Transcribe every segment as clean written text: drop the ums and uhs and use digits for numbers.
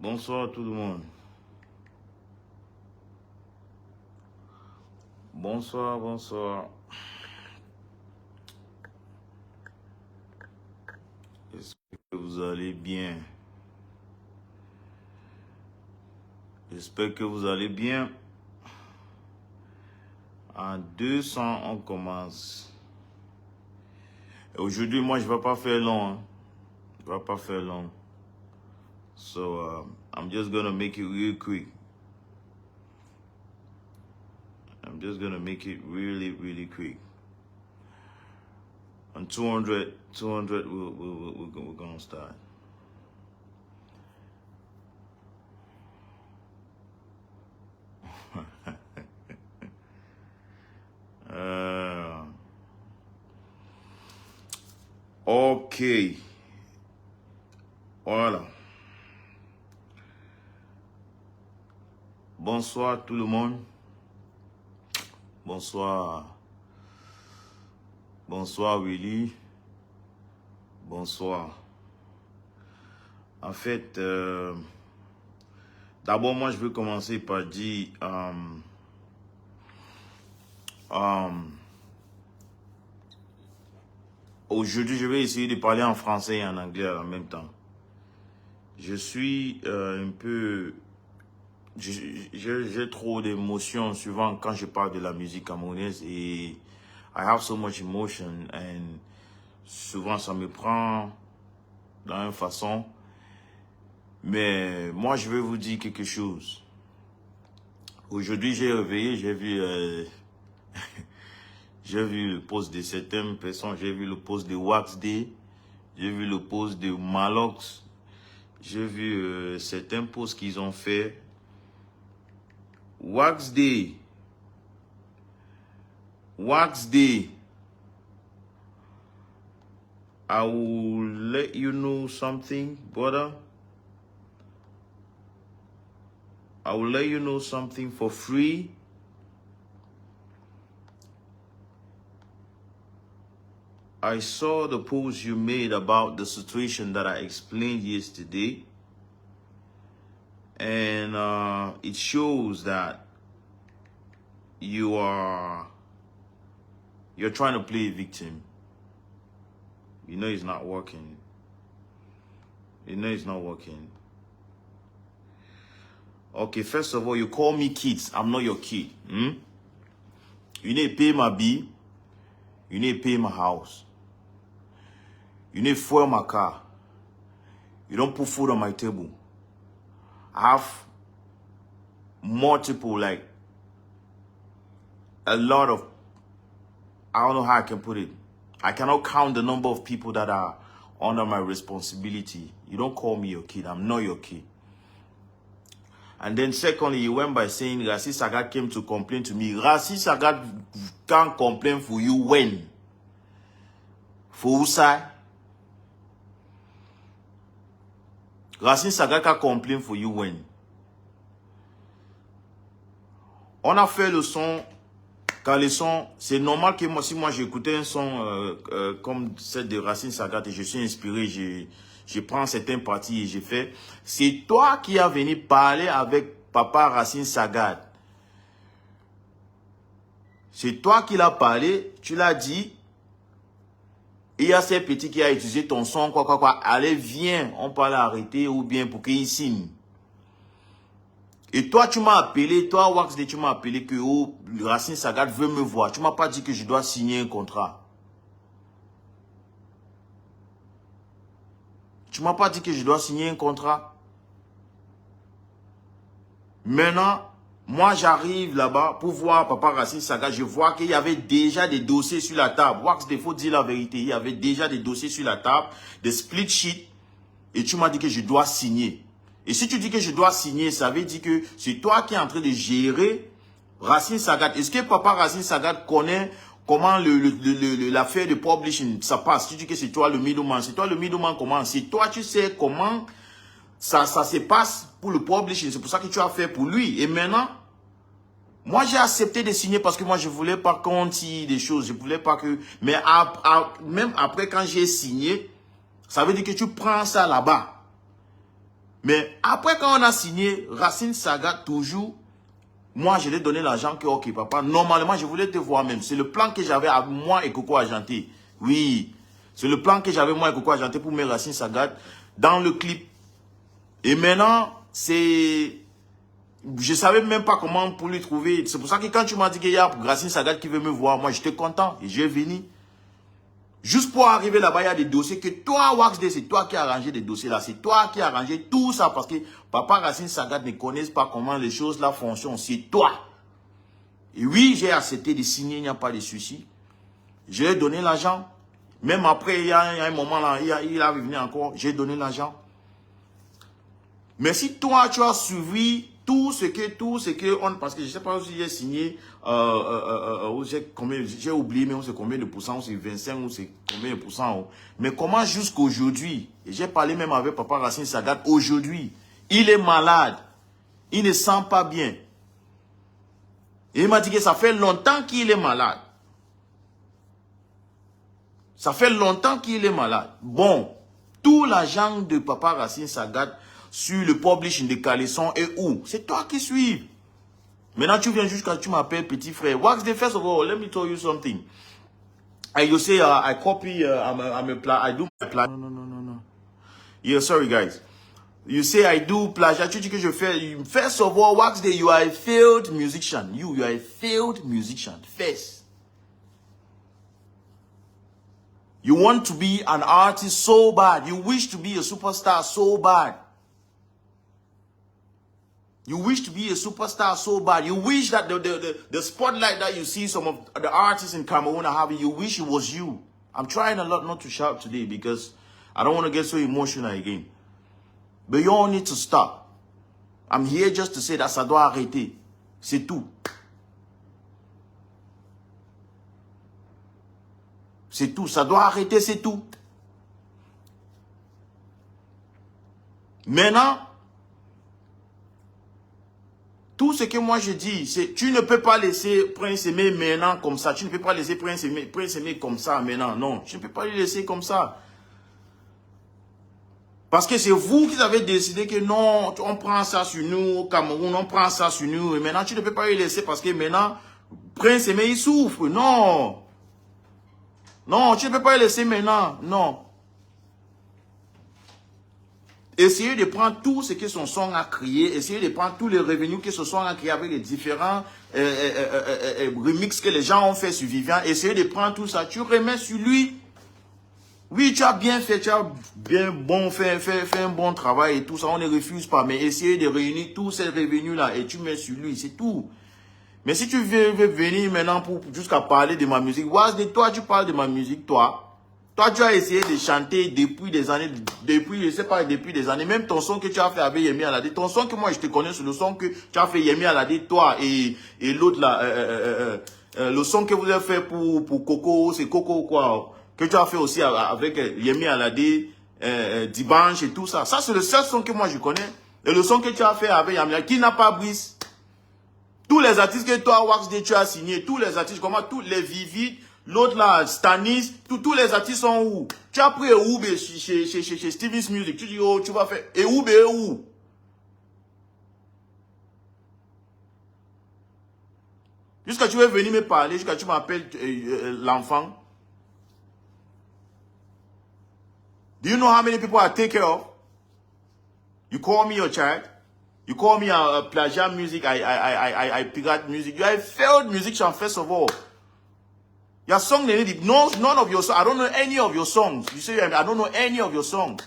Bonsoir tout le monde. Bonsoir, bonsoir. J'espère que vous allez bien. J'espère que vous allez bien. En 200, on commence. Aujourd'hui, moi, je ne vais pas faire long. Hein. Je ne vais pas faire long. So, I'm just going to make it real quick. I'm just going to make it really, really quick. On 200, we're going to start. Ok. Voilà. Bonsoir tout le monde. Bonsoir. Bonsoir Willy. Bonsoir. En fait, d'abord moi je veux commencer par dire aujourd'hui je vais essayer de parler en français et en anglais en même temps. Je suis un peu... J'ai trop d'émotions souvent quand je parle de la musique camerounaise et I have so much emotion and souvent ça me prend dans une façon. Mais moi je veux vous dire quelque chose. Aujourd'hui j'ai réveillé, j'ai vu j'ai vu le post de certaines personnes, j'ai vu le post de Wax Day, j'ai vu le post de Malox, j'ai vu certains posts qu'ils ont fait. Wax Day. Wax Day. I will let you know something, brother. I will let you know something for free. I saw the post you made about the situation that I explained yesterday. And it shows that you're trying to play a victim. You know it's not working. You know it's not working. Okay, first of all, you call me kids. I'm not your kid. You need to pay my bill. You need to pay my house. You need to fuel my car. You don't put food on my table. I have multiple, like, a lot of, I don't know how I can put it. I cannot count the number of people that are under my responsibility. You don't call me your kid. I'm not your kid. And then secondly, you went by saying Rassi Sagat came to complain to me. Rassi Sagat can't complain for you when? For who side? Rassi Sagat can complain for you when? On a fait le son. Quand le son, c'est normal que moi, si moi j'écoutais un son comme celle de Racine Sagat et je suis inspiré, je prends certains parties et je fais. C'est toi qui as venu parler avec papa Racine Sagat. C'est toi qui l'as parlé, tu l'as dit. Il y a ces petits qui a utilisé ton son, quoi. Allez, viens, on peut l'arrêter ou bien pour qu'il signe. Et toi, tu m'as appelé, toi, Wax Day, tu m'as appelé que oh, Racine Sagat veut me voir. Tu m'as pas dit que je dois signer un contrat. Tu m'as pas dit que je dois signer un contrat. Maintenant, moi, j'arrive là-bas pour voir papa Racine Sagat. Je vois qu'il y avait déjà des dossiers sur la table. Wax Day, faut dire la vérité. Il y avait déjà des dossiers sur la table, des split sheets. Et tu m'as dit que je dois signer. Et si tu dis que je dois signer, ça veut dire que c'est toi qui es en train de gérer Racine Sagat. Est-ce que papa Racine Sagat connaît comment l'affaire de publishing ça passe? Tu dis que c'est toi le middleman. C'est toi le middleman comment? C'est toi, tu sais comment ça se passe pour le publishing. C'est pour ça que tu as fait pour lui. Et maintenant, moi j'ai accepté de signer parce que moi je voulais pas qu'on tire des choses. Je voulais pas que... Mais même après quand j'ai signé, ça veut dire que tu prends ça là-bas. Mais après, quand on a signé, Racine Sagat, toujours, moi, je lui ai donné l'argent que, ok, papa, normalement, je voulais te voir même. C'est le plan que j'avais avec moi et Coco Argenté. Oui, c'est le plan que j'avais moi et Coco Argenté pour mettre Racine Sagat dans le clip. Et maintenant, c'est... Je savais même pas comment pour lui trouver. C'est pour ça que quand tu m'as dit qu'il y a Racine Sagat qui veut me voir, moi, j'étais content et j'ai venu. Juste pour arriver là-bas, il y a des dossiers que toi, Waxday, c'est toi qui as arrangé des dossiers là. C'est toi qui as arrangé tout ça parce que papa Racine Sagat ne connaît pas comment les choses là fonctionnent. C'est toi. Et oui, j'ai accepté de signer, il n'y a pas de souci. J'ai donné l'argent. Même après, il y a un moment là, il a revenu encore, j'ai donné l'argent. Mais si toi, tu as suivi tout ce que on, parce que je ne sais pas si j'ai signé, j'ai oublié, mais on sait combien de pourcents, c'est 25 ou c'est combien de pourcents. Mais comment jusqu'aujourd'hui, et j'ai parlé même avec papa Racine Sagat, aujourd'hui, il est malade, il ne sent pas bien. Et il m'a dit que ça fait longtemps qu'il est malade. Ça fait longtemps qu'il est malade. Bon, tout l'argent de papa Racine Sagat sur le publishing de Calisson est où? C'est toi qui suis. Maintenant, tu viens jusqu'à tu m'appelles petit frère. Waxday, first of all, let me tell you something. And you say, I copy, I do my plagiat. No. Yeah, sorry guys. You say I do plagiat. Tu dis que je fais. First of all, Waxday, you are a failed musician. You are a failed musician. First. You want to be an artist so bad. You wish to be a superstar so bad. You wish to be a superstar so bad. You wish that the spotlight that you see some of the artists in Cameroon are having, you wish it was you. I'm trying a lot not to shout today because I don't want to get so emotional again. But you all need to stop. I'm here just to say that ça doit arrêter. C'est tout. C'est tout. Ça doit arrêter, c'est tout. Maintenant, tout ce que moi je dis, c'est tu ne peux pas laisser Prince Aimé maintenant comme ça. Tu ne peux pas laisser Prince Aimé comme ça maintenant. Non, tu ne peux pas le laisser comme ça. Parce que c'est vous qui avez décidé que non, on prend ça sur nous, au Cameroun, on prend ça sur nous. Et maintenant, tu ne peux pas le laisser parce que maintenant, Prince Aimé, il souffre. Non. Non, tu ne peux pas le laisser maintenant. Non. Essayez de prendre tout ce que son son a créé, essayez de prendre tous les revenus que ce son a créé avec les différents remixes que les gens ont fait sur Vivian. Essayez de prendre tout ça, tu remets sur lui. Oui, tu as bien fait, tu as bien bon fait un bon travail et tout ça, on ne refuse pas. Mais essayez de réunir tous ces revenus-là et tu mets sur lui, c'est tout. Mais si tu veux venir maintenant pour jusqu'à parler de ma musique, toi tu parles de ma musique, toi. Toi, tu as essayé de chanter depuis des années, je sais pas, depuis des années. Même ton son que tu as fait avec Yemi Alade, ton son que moi je te connais sur le son que tu as fait Yemi Alade, toi et l'autre là, le son que vous avez fait pour Coco, c'est Coco quoi, que tu as fait aussi avec Yemi Alade, Dibanche et tout ça. Ça, c'est le seul son que moi je connais. Et le son que tu as fait avec Yemi Alade, qui n'a pas brise. Tous les artistes que toi, Waxday, tu as signé, tous les artistes, comment, tous les Vivid, l'autre là, Stanis, tous les artistes sont où? Tu as pris Eoube chez Stevens Music. Tu dis, oh, tu vas faire Eoube est où? Jusqu'à tu veux venir me parler, jusqu'à tu m'appelles l'enfant. Do you know how many people I take care of? You call me your child? You call me a plagiat music, I pirate music. You are a failed musician, first of all. Your song, none of your songs. I don't know any of your songs. You say, I don't know any of your songs.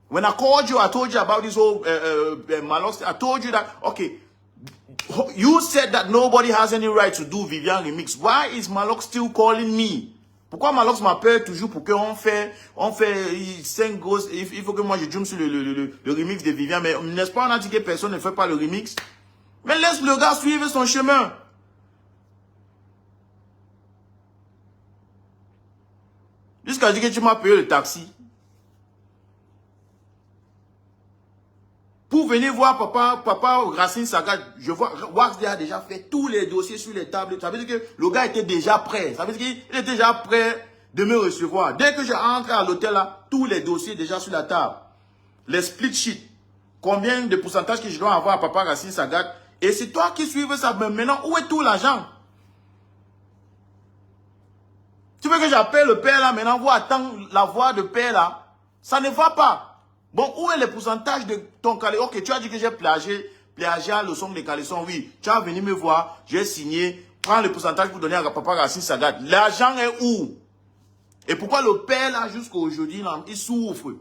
When I called you, I told you about this whole Malox. I told you that, okay, you said that nobody has any right to do Vivian remix. Why is Malox still calling me? Pourquoi Malox m'appelle toujours pour qu'on fait 5 grosses, il faut que moi je jump sur le remix de Vivian, mais n'est-ce pas on a dit que personne ne fait pas le remix? Mais laisse le gars suivre son chemin. Jusqu'à dire que tu m'as payé le taxi. Pour venir voir papa Racine Sagat, je vois, Waxday a déjà fait tous les dossiers sur les tables. Ça veut dire que le gars était déjà prêt. Ça veut dire qu'il était déjà prêt de me recevoir. Dès que je rentre à l'hôtel là, tous les dossiers déjà sur la table. Les split sheets. Combien de pourcentage que je dois avoir à Papa Racine Sagat. Et c'est toi qui suives ça. Mais maintenant, où est tout l'argent? Tu veux que j'appelle le père là, maintenant, vous attendre la voix de père là? Ça ne va pas. Bon, où est le pourcentage de ton caleçon? Ok, tu as dit que j'ai plagié le son des caleçons. Oui, tu as venu me voir, j'ai signé. Prends le pourcentage pour donner à Papa Racine Sagat. L'argent est où? Et pourquoi le père là, jusqu'à aujourd'hui, il souffre?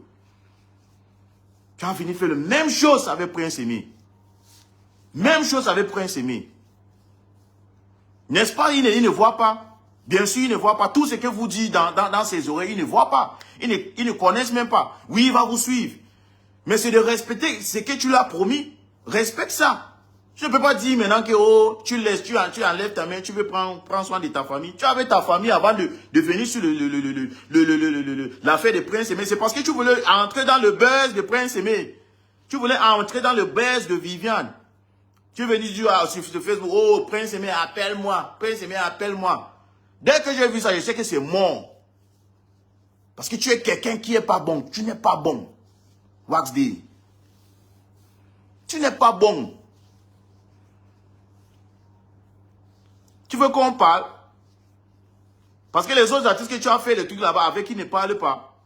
Tu as venu faire la même chose avec Prince Aimé. Même chose avec Prince Aimé. N'est-ce pas? Il ne voit pas. Bien sûr, il ne voit pas. Tout ce que vous dites dans ses oreilles, il ne voit pas. Il ne connaissent même pas. Oui, il va vous suivre. Mais c'est de respecter ce que tu l'as promis. Respecte ça. Je ne peux pas dire maintenant que oh, tu enlèves ta main, tu veux prendre soin de ta famille. Tu avais ta famille avant de venir sur l'affaire de Prince Aimé. C'est parce que tu voulais entrer dans le buzz de Prince Aimé. Tu voulais entrer dans le buzz de Viviane. Tu veux dire sur Facebook, oh, Prince Aimé, appelle-moi. Prince Aimé, appelle-moi. Dès que j'ai vu ça, je sais que c'est mort. Parce que tu es quelqu'un qui n'est pas bon. Tu n'es pas bon. Wax D. Tu n'es pas bon. Tu veux qu'on parle? Parce que les autres artistes que tu as fait le truc là-bas avec qui ne parlent pas.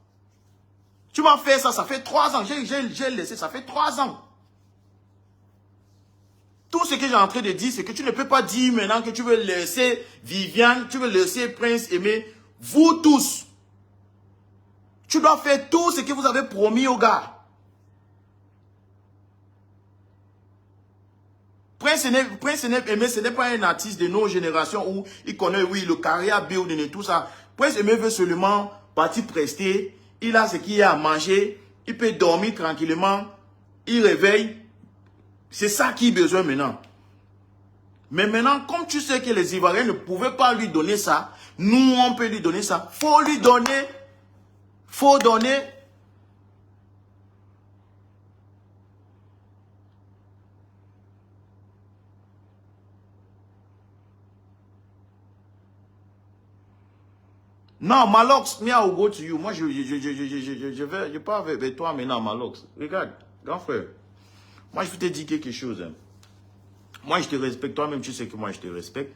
Tu m'as fait ça, ça fait 3 ans. J'ai laissé, ça fait 3 ans. Tout ce que j'ai en train de dire, c'est que tu ne peux pas dire maintenant que tu veux laisser Viviane, tu veux laisser Prince Aimé. Vous tous. Tu dois faire tout ce que vous avez promis aux gars. Prince Aimé, ce n'est pas un artiste de nos générations où il connaît, oui, le carrière building et tout ça. Prince Aimé veut seulement partir prester. Il a ce qu'il y a à manger. Il peut dormir tranquillement. Il réveille. C'est ça qu'il a besoin maintenant. Mais maintenant, comme tu sais que les Ivoiriens ne pouvaient pas lui donner ça, nous, on peut lui donner ça. Faut lui donner. Faut donner. Non, Malox, me I will go to you. Moi, je parle avec toi maintenant, Malox. Regarde, grand frère. Moi, je vais te dire quelque chose. Hein. Moi, je te respecte. Toi-même, tu sais que moi, je te respecte.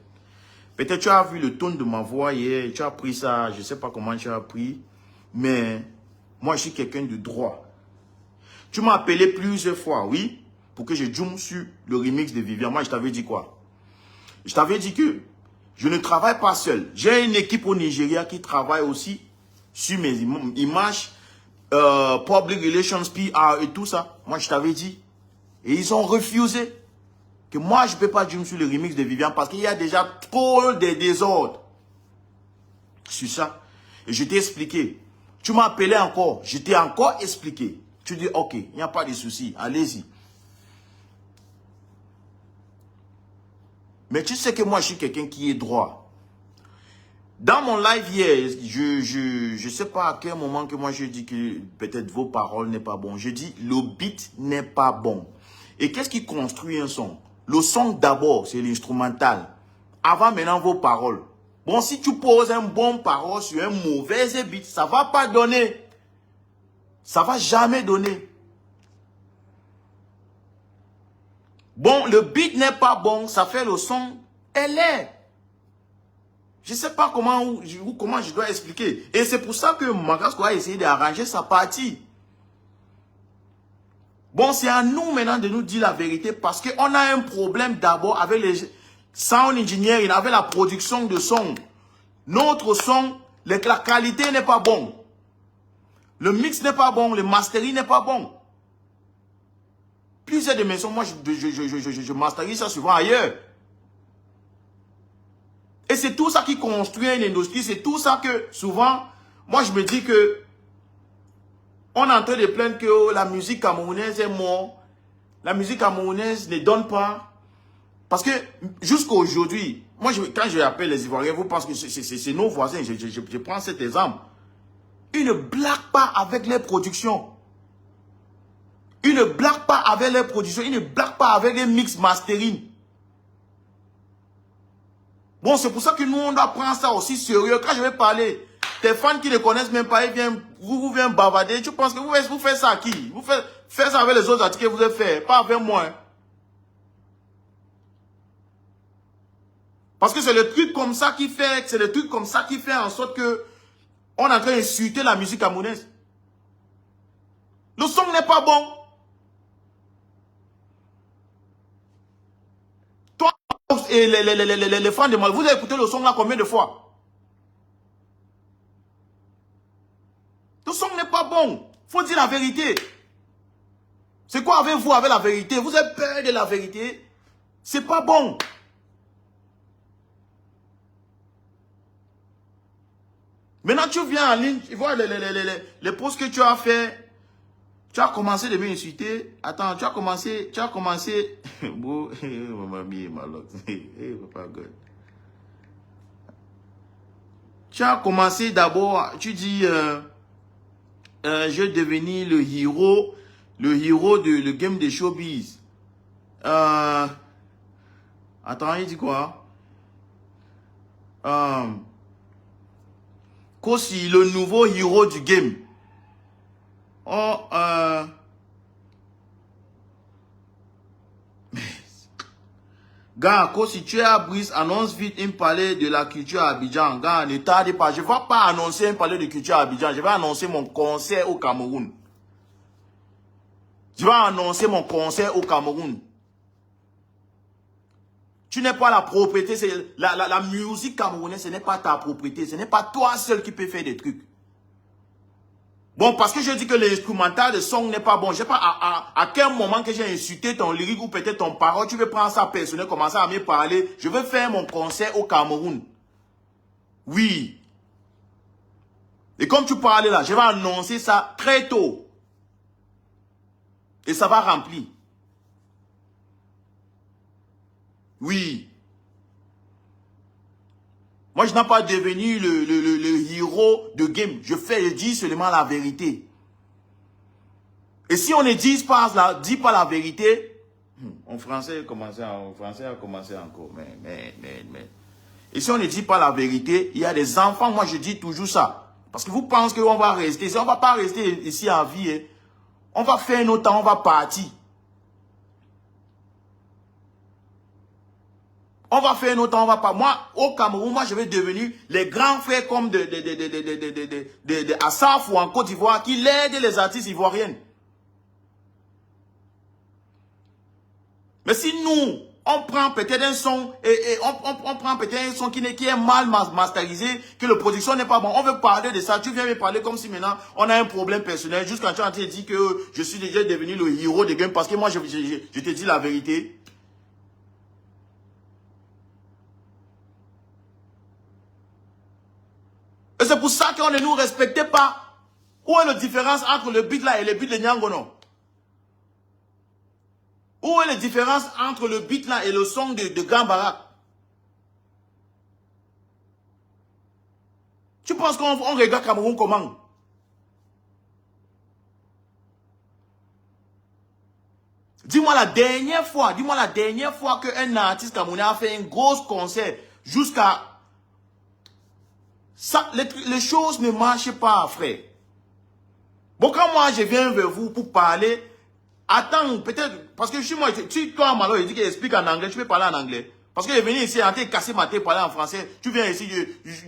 Peut-être tu as vu le ton de ma voix hier. Tu as pris ça. Je ne sais pas comment tu as pris. Mais moi, je suis quelqu'un de droit. Tu m'as appelé plusieurs fois, oui, pour que je zoome sur le remix de Viviane. Moi, je t'avais dit quoi? Je t'avais dit que je ne travaille pas seul. J'ai une équipe au Nigeria qui travaille aussi sur mes images, public relations, PR et tout ça. Moi, je t'avais dit. Et ils ont refusé que moi, je ne peux pas zoom sur le remix de Viviane parce qu'il y a déjà trop de désordre sur ça. Et je t'ai expliqué. Tu m'as appelé encore. Je t'ai encore expliqué. Tu dis, ok, il n'y a pas de souci. Allez-y. Mais tu sais que moi, je suis quelqu'un qui est droit. Dans mon live hier, je ne sais pas à quel moment que moi, je dis que peut-être vos paroles n'est pas bon. Je dis, le beat n'est pas bon. Et qu'est-ce qui construit un son? Le son d'abord, c'est l'instrumental. Avant maintenant vos paroles. Bon, si tu poses un bon parole sur un mauvais beat, ça ne va pas donner. Ça ne va jamais donner. Bon, le beat n'est pas bon, ça fait le son, elle est. Je ne sais pas comment je dois expliquer. Et c'est pour ça que Magasco a essayé d'arranger sa partie. Bon, c'est à nous maintenant de nous dire la vérité parce qu'on a un problème d'abord avec les sound engineering, avec la production de son. Notre son, la qualité n'est pas bonne. Le mix n'est pas bon, le mastering n'est pas bon. Plusieurs de mes sons, moi, je masterise ça souvent ailleurs. Et c'est tout ça qui construit une industrie. C'est tout ça que, souvent, moi, je me dis que on est en train de plaindre que oh, la musique camerounaise est morte. La musique camerounaise ne donne pas. Parce que, jusqu'à aujourd'hui, moi, quand je appelle les Ivoiriens, vous pensez que c'est nos voisins. Je prends cet exemple. Ils ne blaguent pas avec les productions. Ils ne blaguent pas avec les productions. Ils ne blaguent pas avec les mix mastering. Bon, c'est pour ça que nous, on doit prendre ça aussi sérieux. Quand je vais parler tes fans qui ne connaissent même pas, ils viennent, vous viennent bavarder. Tu penses que vous faites ça à qui? Vous faites ça avec les autres artistes que vous avez fait, pas avec moi. Hein. Parce que c'est le truc comme ça qui fait, en sorte que on est en train d'insulter la musique camerounaise. Le son n'est pas bon. Toi et les fans de moi, vous avez écouté le son là combien de fois? Le son n'est pas bon. Faut dire la vérité. C'est quoi avec vous, avec la vérité? Vous avez peur de la vérité? C'est pas bon. Maintenant, tu viens en ligne, tu vois les posts que tu as fait. Tu as commencé de m'insulter. Attends, tu as commencé. Bon, mamie, malade. Tu as commencé d'abord, tu dis, je vais devenir le héros de le game de showbiz. Attends, il dit quoi? Kosi, le nouveau héros du game. Oh, gars, si tu es à Brice, annonce vite un palais de la culture à Abidjan. Gars, ne tarde pas. Je ne vais pas annoncer un palais de culture à Abidjan. Je vais annoncer mon concert au Cameroun. Je vais annoncer mon concert au Cameroun. Tu n'es pas la propriété. La musique camerounaise, ce n'est pas ta propriété. Ce n'est pas toi seul qui peux faire des trucs. Bon, parce que je dis que l'instrumental de son n'est pas bon. Je sais pas à quel moment que j'ai insulté ton lyrique ou peut-être ton parole, tu veux prendre ça personnel, commencer à me parler. Je veux faire mon concert au Cameroun. Oui. Et comme tu parlais là, je vais annoncer ça très tôt. Et ça va remplir. Oui. Moi, je n'ai pas devenu le héros de game. Je dis seulement la vérité. Et si on ne dit pas la vérité, en français, a commencé encore. Mais. Et si on ne dit pas la vérité, il y a des enfants, moi je dis toujours ça. Parce que vous pensez qu'on va rester. Si on ne va pas rester ici à vie, hein, on va faire notre temps, on va partir. On va faire notre temps, on va pas. Moi, au Cameroun, moi, je vais devenir les grands frères comme de Assaf ou en Côte d'Ivoire qui l'aident les artistes ivoiriennes. Mais si nous, on prend peut-être un son et on prend peut-être un son qui est mal masterisé, que la production n'est pas bon, on veut parler de ça. Tu viens me parler comme si maintenant on a un problème personnel. Jusqu'à tu as dit que je suis déjà devenu le héros de game parce que moi, je te dis la vérité. Et c'est pour ça qu'on ne nous respectait pas. Où est la différence entre le beat là et le beat de Nyangono? Où est la différence entre le beat là et le son de Grand Barak? Tu penses qu'on regarde Cameroun comment? Dis-moi la dernière fois qu'un artiste camerounais a fait un gros concert jusqu'à... Ça, les choses ne marchent pas, frère. Bon, quand moi je viens vers vous pour parler, attends, peut-être, parce que chez moi, toi, Malo, il dit qu'il explique en anglais, tu peux parler en anglais. Parce que je venu ici, en train de casser ma tête, parler en français. Tu viens ici,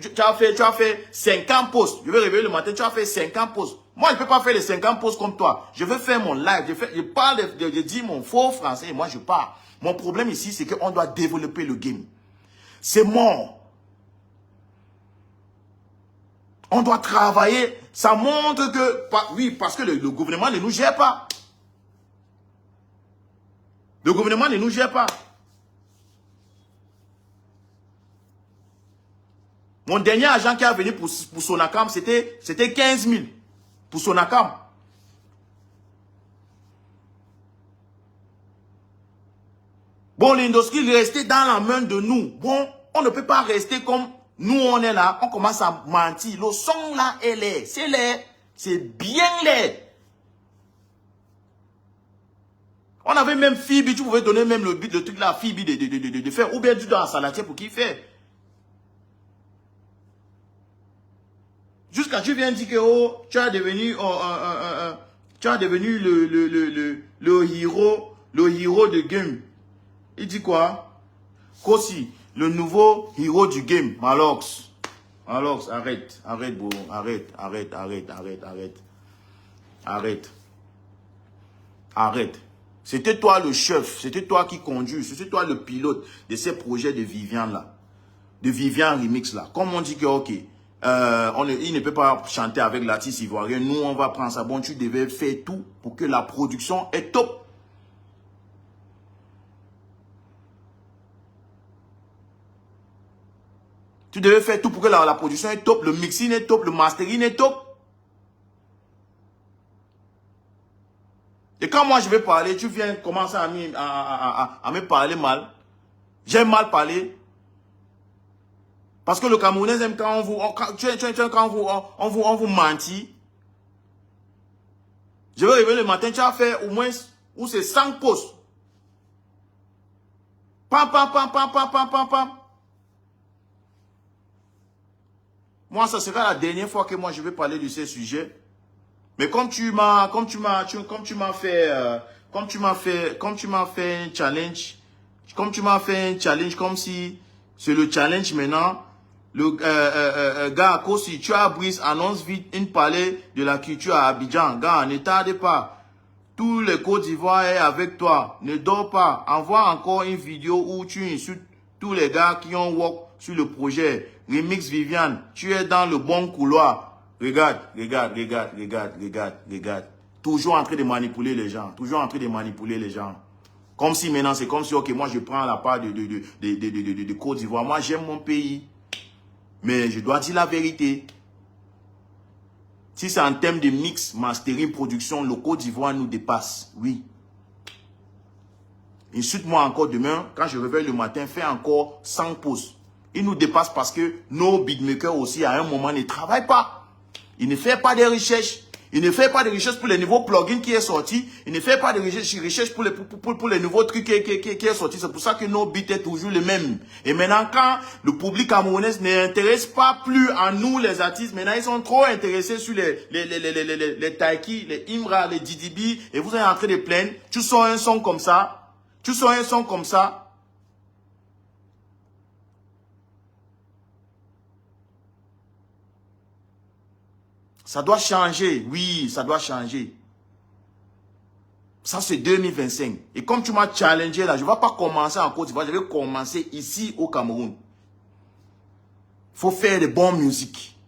tu as fait 50 posts. Je vais réveiller le matin, tu as fait 50 posts. Moi, je ne peux pas faire les 50 posts comme toi. Je veux faire mon live, je parle, je dis mon faux français, et moi je parle. Mon problème ici, c'est qu'on doit développer le game. C'est mort. On doit travailler. Ça montre que... Oui, parce que le gouvernement ne nous gère pas. Le gouvernement ne nous gère pas. Mon dernier agent qui est venu pour Sonacam, c'était 15 000. Pour Sonacam. Bon, l'industrie est restée dans la main de nous. Bon, on ne peut pas rester comme... Nous, on est là, on commence à mentir. Le son là est laid. C'est laid. C'est bien laid. On avait même Phoebe, tu pouvais donner même le truc là à Phoebe de faire. Ou bien du dans la salatière pour qu'il fait. Jusqu'à tu viens dire que oh, tu as devenu, tu as devenu le héros de game. Il dit quoi? Kossi, le nouveau héros du game. Malox. Malox, arrête. Arrête, bro. Arrête. Arrête. C'était toi le chef. C'était toi qui conduis. C'était toi le pilote de ces projets de Viviane là. De Viviane Remix là. Comme on dit que ok. Il ne peut pas chanter avec l'artiste ivoirien. Nous, on va prendre ça. Bon, tu devais faire tout pour que la production est top. Tu devais faire tout pour que la production est top, le mixing est top, le mastering est top. Et quand moi je vais parler, tu viens commencer à me parler mal. J'aime mal parler. Parce que le Camerounais aime quand on vous mentit. Je vais réveiller le matin, tu as fait au moins, où c'est 5 postes. Pam. Moi, ça sera la dernière fois que moi je vais parler de ces sujets. Mais comme tu m'as fait un challenge, comme si c'est le challenge maintenant, le gars, si tu as Brice, annonce vite une palais de la culture à Abidjan. Gars, ne tarde pas. Tous les Côte d'Ivoire est avec toi. Ne dors pas. Envoie encore une vidéo où tu insultes tous les gars qui ont work sur le projet. Remix Viviane, tu es dans le bon couloir. Regarde. Toujours en train de manipuler les gens. Comme si maintenant, c'est comme si, ok, moi je prends la part de Côte d'Ivoire. Moi j'aime mon pays. Mais je dois dire la vérité. Si c'est en termes de mix, mastering, production, le Côte d'Ivoire nous dépasse. Oui. Insulte-moi encore demain, quand je réveille le matin, fais encore 100 pauses. Il nous dépasse parce que nos beatmakers aussi, à un moment, ne travaillent pas. Ils ne font pas de recherches. Ils ne font pas de recherches pour les nouveaux plugins qui est sorti. Ils ne font pas de recherches pour les nouveaux trucs qui est sorti. C'est pour ça que nos beats est toujours les mêmes. Et maintenant, quand le public camerounais n'intéresse pas plus à nous, les artistes, maintenant, ils sont trop intéressés sur les Taiki, les Imra, les Didibi, et vous êtes en train de plaindre. Tu sors un son comme ça. Ça doit changer. Oui, ça doit changer. Ça, c'est 2025. Et comme tu m'as challengé là, je ne vais pas commencer en Côte d'Ivoire, je vais commencer ici au Cameroun. Il faut faire de bonnes musiques.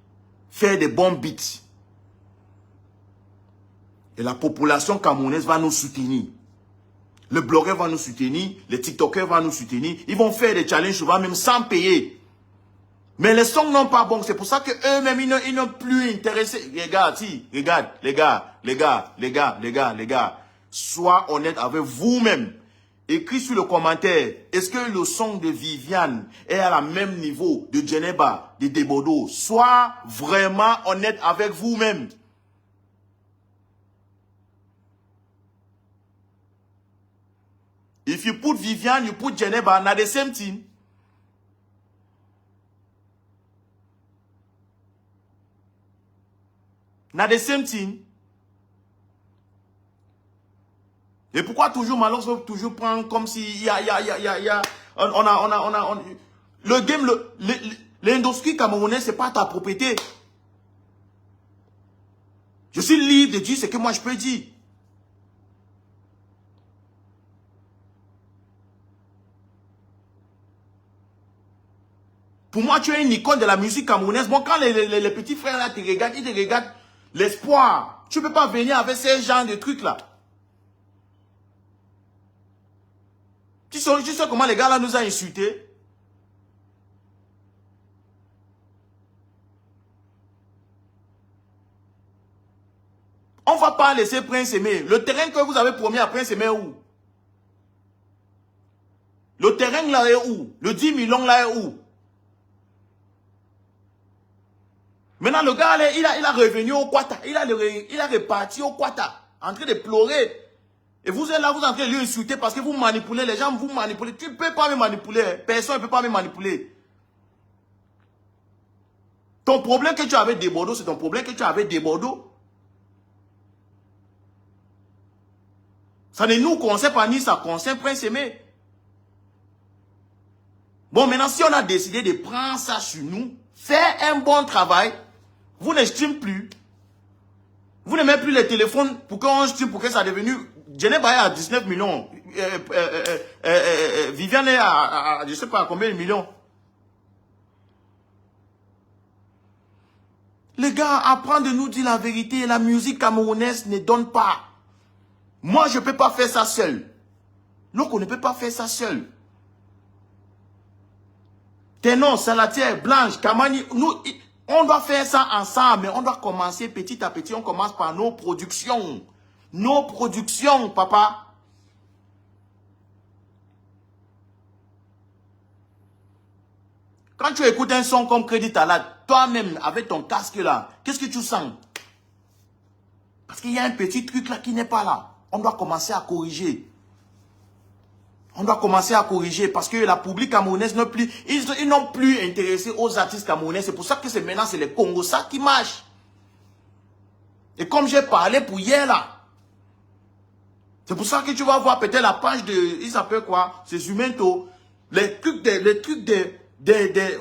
Faire de bons beats. Et la population camerounaise va nous soutenir. Le blogueur va nous soutenir. Les TikTokers vont nous soutenir. Ils vont faire des challenges souvent même sans payer. Mais les sons n'ont pas bon. C'est pour ça qu'eux-mêmes, ils n'ont plus intéressé. Regarde, les gars. Sois honnête avec vous-même. Écris sur le commentaire. Est-ce que le son de Viviane est à la même niveau de Djeneba, de Debodo? Sois vraiment honnête avec vous-même. If you put Viviane, you put Djeneba, not the same thing. Not the same thing. Et pourquoi toujours Malox veut toujours prendre comme si le game, l'industrie camerounaise, c'est pas ta propriété. Je suis libre de dire ce que moi je peux dire. Pour moi, tu es une icône de la musique camerounaise. Bon, quand les petits frères là te regardent, ils te regardent l'espoir. Tu ne peux pas venir avec ces genres de trucs là. Tu sais comment les gars là nous ont insultés? On ne va pas laisser Prince Aimé. Le terrain que vous avez promis à Prince Aimé est où? Le terrain là est où? Le 10 millions là est où? Maintenant, le gars, là, il a revenu au Kwata. Il a reparti au Kwata. En train de pleurer. Et vous êtes là, vous êtes en train de lui insulter parce que vous manipulez. Les gens vous manipulez. Tu ne peux pas me manipuler. Personne ne peut pas me manipuler. Ton problème que tu as avec des Bordeaux, c'est ton problème que tu as avec des Bordeaux. Ça ne nous concerne pas, ni ça concerne Prince Aimé. Bon, maintenant, si on a décidé de prendre ça sur nous, faire un bon travail, vous ne streamez plus. Vous ne mettez plus les téléphones pour qu'on stream, pour que ça soit devenu... Jenny Baye à 19 millions. Viviane est à je ne sais pas à combien de millions. Les gars, apprendre de nous dire la vérité. La musique camerounaise ne donne pas. Moi, je ne peux pas faire ça seul. Donc, on ne peut pas faire ça seul. Ténon, Salatière, Blanche, Kamani, nous, on doit faire ça ensemble, mais on doit commencer petit à petit. On commence par nos productions. Nos productions, papa. Quand tu écoutes un son comme Crédit Talade, toi-même, avec ton casque là, qu'est-ce que tu sens? Parce qu'il y a un petit truc là qui n'est pas là. On doit commencer à corriger. On doit commencer à corriger parce que la public camerounaise n'a plus, ils n'ont plus intéressé aux artistes camerounais. C'est pour ça que maintenant c'est les Congos ça qui marche. Et comme j'ai parlé pour hier là, c'est pour ça que tu vas voir peut-être la page de, il s'appelle quoi? C'est Zumento. Les trucs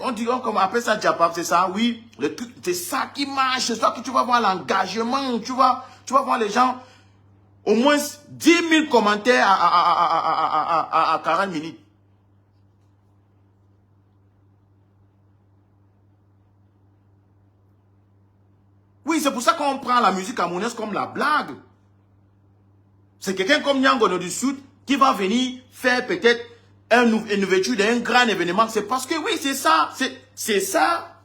on dit, on appelle ça Diapap, c'est ça, oui. Les trucs, c'est ça qui marche. C'est ça que tu vas voir l'engagement. Tu vas voir les gens. Au moins 10 000 commentaires à 40 minutes. Oui, c'est pour ça qu'on prend la musique camerounaise comme la blague. C'est quelqu'un comme Nyangono du Sud qui va venir faire peut-être une ouverture d'un grand événement. C'est parce que, oui, c'est ça. C'est ça.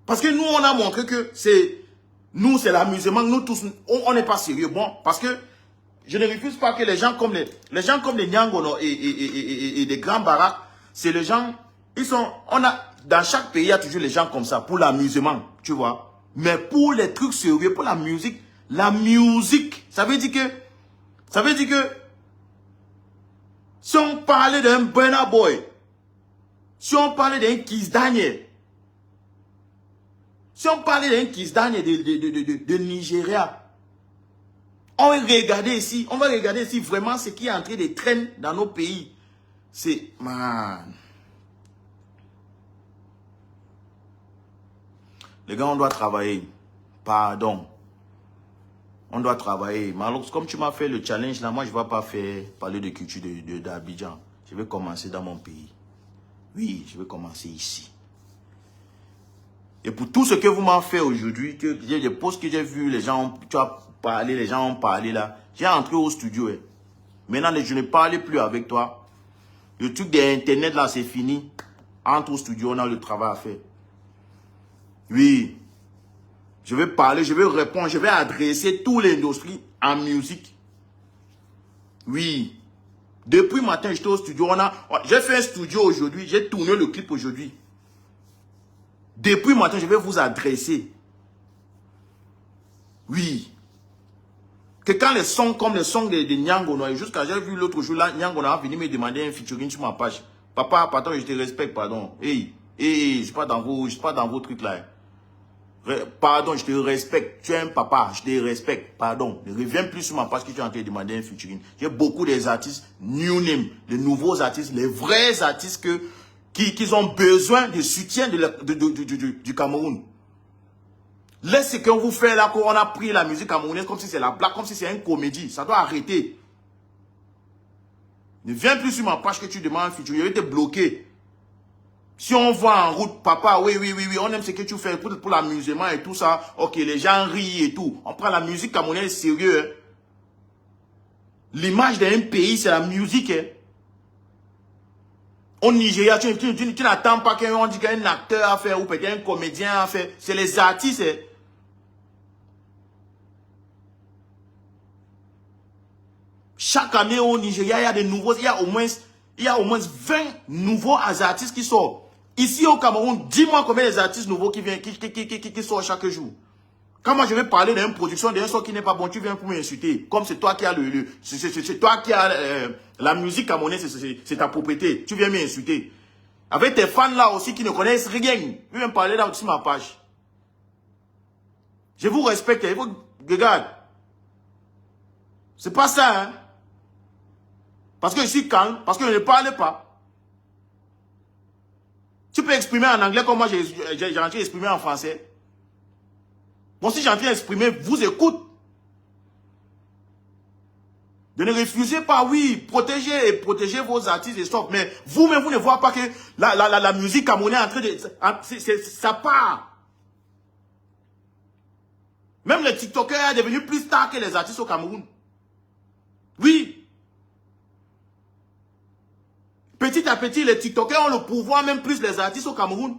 Parce que nous, on a montré que c'est... Nous, c'est l'amusement. Nous tous, on n'est pas sérieux. Bon, parce que je ne refuse pas que les gens comme les Nyangono et des grands baraques, c'est les gens, dans chaque pays, il y a toujours les gens comme ça, pour l'amusement, tu vois. Mais pour les trucs sérieux, pour la musique, ça veut dire que, si on parlait d'un Burna Boy, si on parlait d'un Kiss Daniel, si on parlait d'un Kiss Daniel de Nigeria, on va regarder ici vraiment ce qui est en train de traîner dans nos pays. C'est, man. Les gars, on doit travailler. Pardon. On doit travailler. Mais alors, comme tu m'as fait le challenge là, moi je ne vais pas parler de culture d'Abidjan. Je vais commencer dans mon pays. Oui, je vais commencer ici. Et pour tout ce que vous m'avez fait aujourd'hui, les posts que j'ai vus, les gens, tu as parlé, les gens ont parlé là. J'ai entré au studio. Maintenant, je ne parle plus avec toi. Le truc d'internet là, c'est fini. Entre au studio, on a le travail à faire. Oui. Je vais parler, je vais répondre, je vais adresser toute l'industrie en musique. Oui. Depuis matin, j'étais au studio. J'ai fait un studio aujourd'hui. J'ai tourné le clip aujourd'hui. Depuis matin, je vais vous adresser. Oui. Que quand les sons comme les sons de Nyangono, jusqu'à j'ai vu l'autre jour là, Nyangono a venu me demander un featuring sur ma page. Papa, pardon, je te respecte, pardon. Hey, je suis pas dans vos trucs là. Pardon, je te respecte. Tu es un papa, je te respecte. Pardon. Ne reviens plus sur ma page que tu es en train de demander un featuring. J'ai beaucoup des artistes new name, les nouveaux artistes, les vrais artistes qui ont besoin de soutien du Cameroun. Laissez ce qu'on vous fait là, qu'on a pris la musique camerounaise comme si c'est la blague, comme si c'est une comédie. Ça doit arrêter. Ne viens plus sur ma page que tu demandes un featuring. Je vais te bloquer. Si on voit en route, papa, oui, on aime ce que tu fais pour l'amusement et tout ça. Ok, les gens rient et tout. On prend la musique camerounaise sérieux. Hein. L'image d'un pays, c'est la musique. Hein. Au Nigeria, tu n'attends pas qu'on dise qu'un acteur a fait ou peut-être un comédien a fait. C'est les artistes. Hein. Chaque année au Nigeria, il y a des nouveaux, il y a au moins 20 nouveaux artistes qui sortent. Ici au Cameroun, dis-moi combien des artistes nouveaux qui sortent chaque jour. Quand moi je vais parler d'une production, d'un son qui n'est pas bon, tu viens pour m'insulter. Comme c'est toi qui as c'est toi qui as la musique camerounaise, c'est ta propriété. Tu viens m'insulter. Avec tes fans là aussi qui ne connaissent rien. Je vais me parler là sur ma page. Je vous respecte. Il faut... Regarde. C'est pas ça, hein. Parce que je suis calme, parce que je ne parle pas. Tu peux exprimer en anglais comme moi j'ai en train d'exprimer en français. Bon, si j'ai en train d'exprimer, vous écoute. Ne refusez pas, oui, protégez vos artistes et stop. Mais vous-même, vous ne voyez pas que la musique camerounaise est en train de... ça part. Même les TikTokers sont devenus plus stars que les artistes au Cameroun. Oui. Petit à petit, les TikTokers ont le pouvoir, même plus les artistes au Cameroun.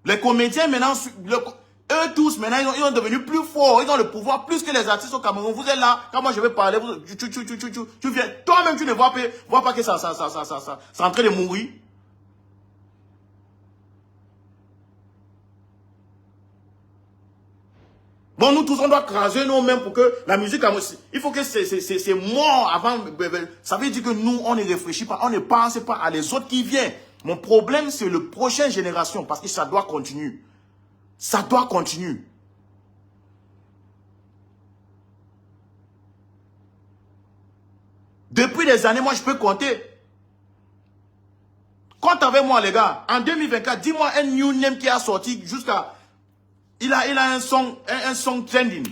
Les comédiens maintenant, eux tous maintenant, ils sont devenus plus forts. Ils ont le pouvoir plus que les artistes au Cameroun. Vous êtes là, quand moi je vais parler, tu viens. Toi-même, tu ne vois pas que ça, c'est en train de mourir. Bon, nous tous, on doit craser nous-mêmes pour que la musique, il faut que c'est mort avant. Ça veut dire que nous, on ne réfléchit pas, on ne pense pas à les autres qui viennent. Mon problème, c'est la prochaine génération, parce que ça doit continuer. Ça doit continuer. Depuis des années, moi, je peux compter. Compte avec moi, les gars. En 2024, dis-moi un new name qui a sorti jusqu'à... Il a un song trending.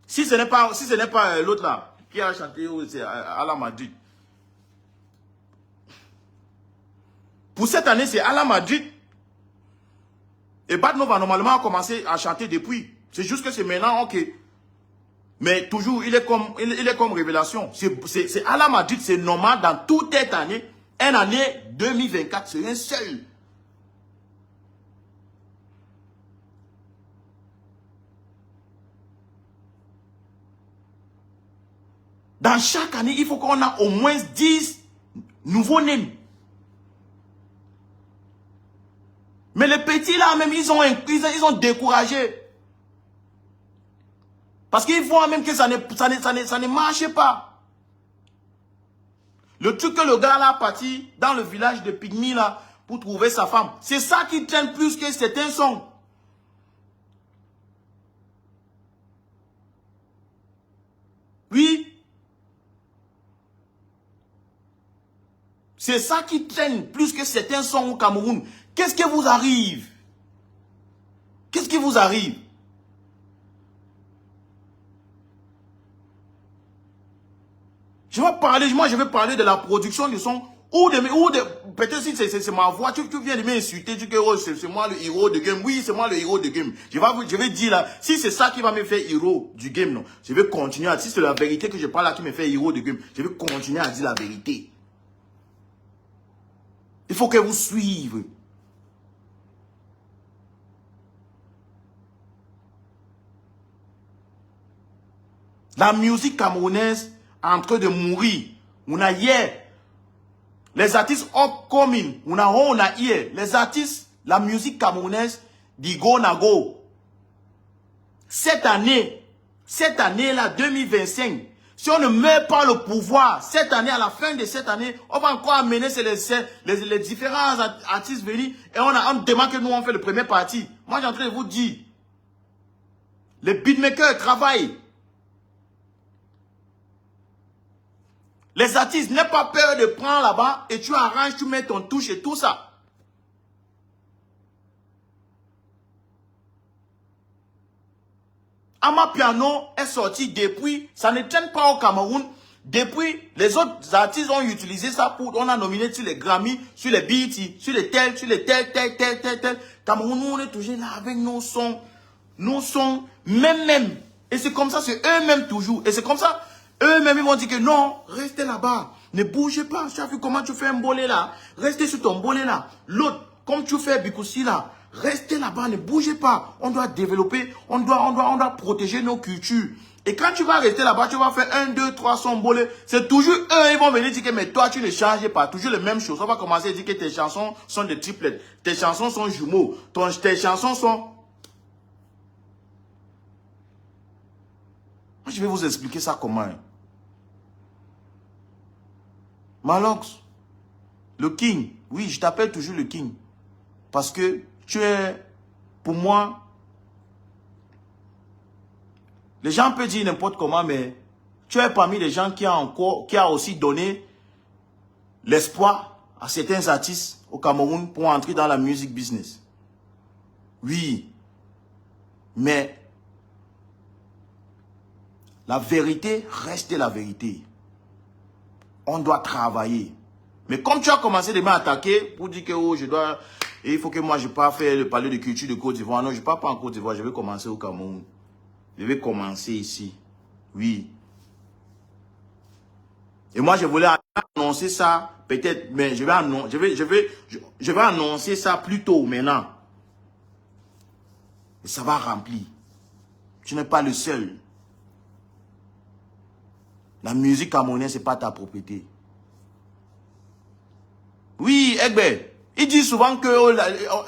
Si ce n'est pas l'autre là, qui a chanté à la Madrid. Pour cette année, c'est à la Madrid. Et Bad Nova, normalement, a commencé à chanter depuis. C'est juste que c'est maintenant, ok. Mais toujours, il est comme révélation. C'est à la Madrid, c'est normal dans toute cette année. Une année 2024, c'est un seul. Dans chaque année, il faut qu'on ait au moins 10 nouveaux noms. Mais les petits là, même, ils ont découragé. Parce qu'ils voient même que ça ne marche pas. Le truc que le gars là parti dans le village de Pygmy là pour trouver sa femme, c'est ça qui traîne plus que certains sons. Oui. C'est ça qui traîne plus que certains sons au Cameroun. Qu'est-ce qui vous arrive? Qu'est-ce qui vous arrive? Je vais parler de la production du son ou peut-être si c'est ma voix, tu viens de m'insulter, tu dis que oh, c'est moi le héros de game. Oui, c'est moi le héros de game. Je vais dire là, si c'est ça qui va me faire héros du game, non, je vais continuer à dire, si c'est la vérité que je parle là qui me fait héros de game, je vais continuer à dire la vérité. Il faut que vous suivez. La musique camerounaise est en train de mourir. On a hier. Les artistes upcoming. On a hier. Les artistes, la musique camerounaise, dit go na go. Cette année là, 2025, si on ne met pas le pouvoir, cette année, à la fin de cette année, on va encore amener les différents artistes venus et on demande que nous on fait le premier parti. Moi, j'ai en train de vous dire, les beatmakers travaillent. Les artistes, n'aie pas peur de prendre là-bas et tu arranges, tu mets ton touche et tout ça. Amapiano est sorti depuis, ça ne traîne pas au Cameroun. Depuis, les autres artistes ont utilisé ça pour, on a nominé sur les Grammy, sur les BET, sur les tel. Cameroun, on est toujours là avec nos sons, même. Et c'est comme ça, c'est eux-mêmes toujours. Et c'est comme ça, eux-mêmes, ils vont dire que non, restez là-bas, ne bougez pas. Tu as vu comment tu fais un bolé là? Restez sur ton bolé là. L'autre, comme tu fais Bikoussi là, restez là-bas, ne bougez pas. On doit développer, on doit protéger nos cultures. Et quand tu vas rester là-bas, tu vas faire 1, 2, 3 sons bolés. C'est toujours eux, ils vont venir dire que mais toi, tu ne changes pas. Toujours les mêmes choses. On va commencer à dire que tes chansons sont des triplettes. Tes chansons sont jumeaux. Tes chansons sont... Je vais vous expliquer ça comment. Malox, le king. Oui, je t'appelle toujours le king. Parce que tu es, pour moi, les gens peuvent dire n'importe comment, mais tu es parmi les gens qui a aussi donné l'espoir à certains artistes au Cameroun pour entrer dans la music business. Oui, mais la vérité reste la vérité. On doit travailler. Mais comme tu as commencé de m'attaquer pour dire que oh, il faut que moi je pas faire le palais de culture de Côte d'Ivoire. Non, je ne pars pas en Côte d'Ivoire, je vais commencer au Cameroun. Je vais commencer ici. Oui. Et moi je voulais annoncer ça peut-être, mais je vais annoncer ça plus tôt maintenant. Et ça va remplir. Tu n'es pas le seul. La musique camerounaise, ce n'est pas ta propriété. Oui, Egbe, il dit souvent que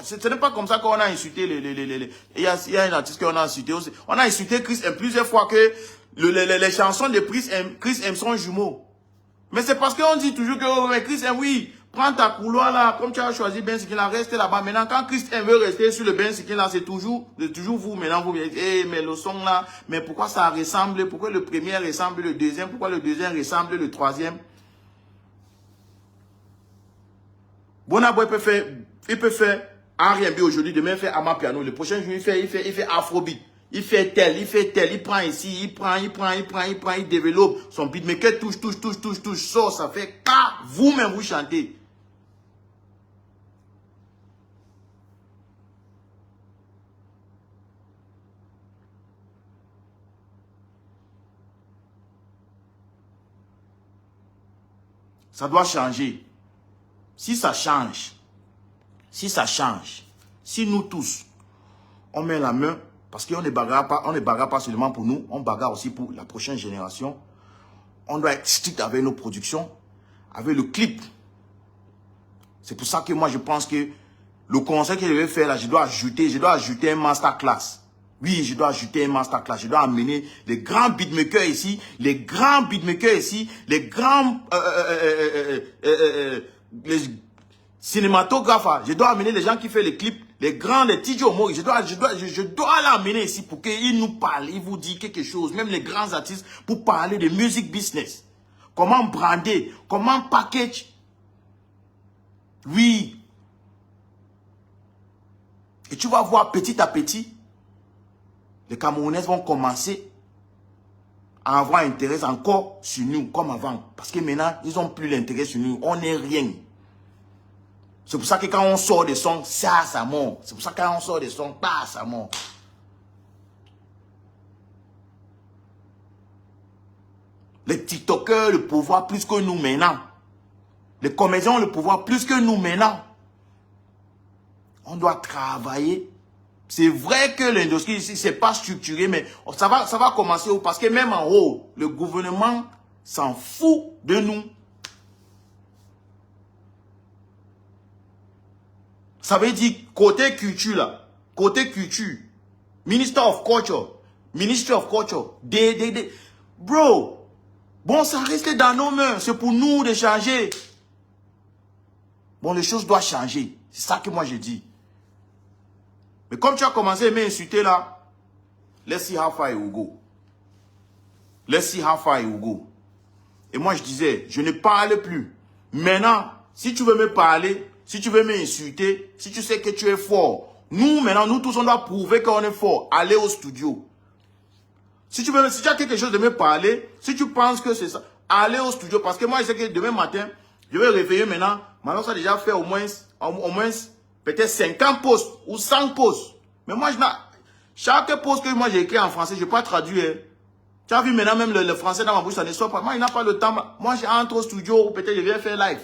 ce n'est pas comme ça qu'on a insulté il y a un artiste qu'on a insulté aussi. On a insulté Chris M plusieurs fois que les chansons de Chris M sont jumeaux. Mais c'est parce qu'on dit toujours que Chris M, oui, prends ta couloir là, comme tu as choisi Ben Sikina, reste là-bas. Maintenant, quand Chris M veut rester sur le Ben Sikina, c'est toujours vous. Maintenant, vous dites, hey, mais le son là, mais pourquoi ça ressemble? Pourquoi le premier ressemble le deuxième? Pourquoi le deuxième ressemble le troisième? Bonaboy il peut faire R&B aujourd'hui, demain il fait Amapiano, le prochain jour il fait Afrobeat, il fait tel, il prend ici, il développe, son beatmaker touche, ça fait pas, vous-même vous chantez. Ça doit changer. Si ça change, si nous tous, on met la main, parce qu'on ne bagarre pas seulement pour nous, on bagarre aussi pour la prochaine génération. On doit être strict avec nos productions, avec le clip. C'est pour ça que moi je pense que le conseil que je vais faire là, je dois ajouter un masterclass. Oui, je dois ajouter un masterclass. Je dois amener les grands beatmakers ici, les grands les cinématographes. Je dois amener les gens qui font les clips, les grands, les TJ Omori. Je dois l'amener ici pour qu'ils nous parlent, ils vous disent quelque chose, même les grands artistes, pour parler de music business. Comment brander, comment package. Oui. Et tu vas voir petit à petit, les Camerounais vont commencer à avoir intérêt encore sur nous, comme avant. Parce que maintenant, ils n'ont plus l'intérêt sur nous. On n'est rien. C'est pour ça que quand on sort des sons, ça monte. C'est pour ça que quand on sort des sons, ça monte. Les TikTokers ont le pouvoir plus que nous maintenant. Les comédiens ont le pouvoir plus que nous maintenant. On doit travailler. C'est vrai que l'industrie ici, c'est pas structuré, mais ça va commencer parce que même en haut, le gouvernement s'en fout de nous. Ça veut dire côté culture là, côté culture, Ministry of Culture, bro, bon ça reste dans nos mains, c'est pour nous de changer. Bon les choses doivent changer, c'est ça que moi je dis. Mais comme tu as commencé à m'insulter là, let's see how far it will go. Let's see how far it will go. Et moi je disais, je ne parle plus. Maintenant, si tu veux me parler, si tu veux m'insulter, si tu sais que tu es fort, maintenant, nous tous, on doit prouver qu'on est fort. Allez au studio. Si tu as quelque chose de me parler, si tu penses que c'est ça, allez au studio. Parce que moi, je sais que demain matin, je vais réveiller maintenant. Maintenant, ça a déjà fait au moins peut-être 50 posts ou 100 posts. Mais moi, chaque post que moi j'ai écrit en français, je ne vais pas traduire. Tu as vu maintenant, même le français dans ma bouche, ça ne sort pas. Moi, il n'a pas le temps. Moi, j'entre au studio ou peut-être je vais faire live.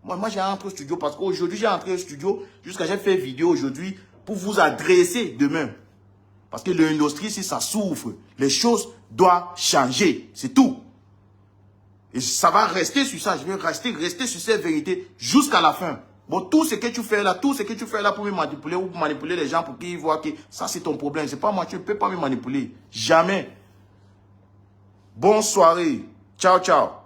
Moi j'ai rentré au studio parce qu'aujourd'hui, j'ai entré au studio jusqu'à j'ai fait vidéo aujourd'hui pour vous adresser demain. Parce que l'industrie, si ça souffre, les choses doivent changer. C'est tout. Et ça va rester sur ça. Je vais rester sur cette vérité jusqu'à la fin. Bon, tout ce que tu fais là pour me manipuler ou pour manipuler les gens pour qu'ils voient que ça c'est ton problème. C'est pas moi, tu ne peux pas me manipuler. Jamais. Bonne soirée. Ciao, ciao.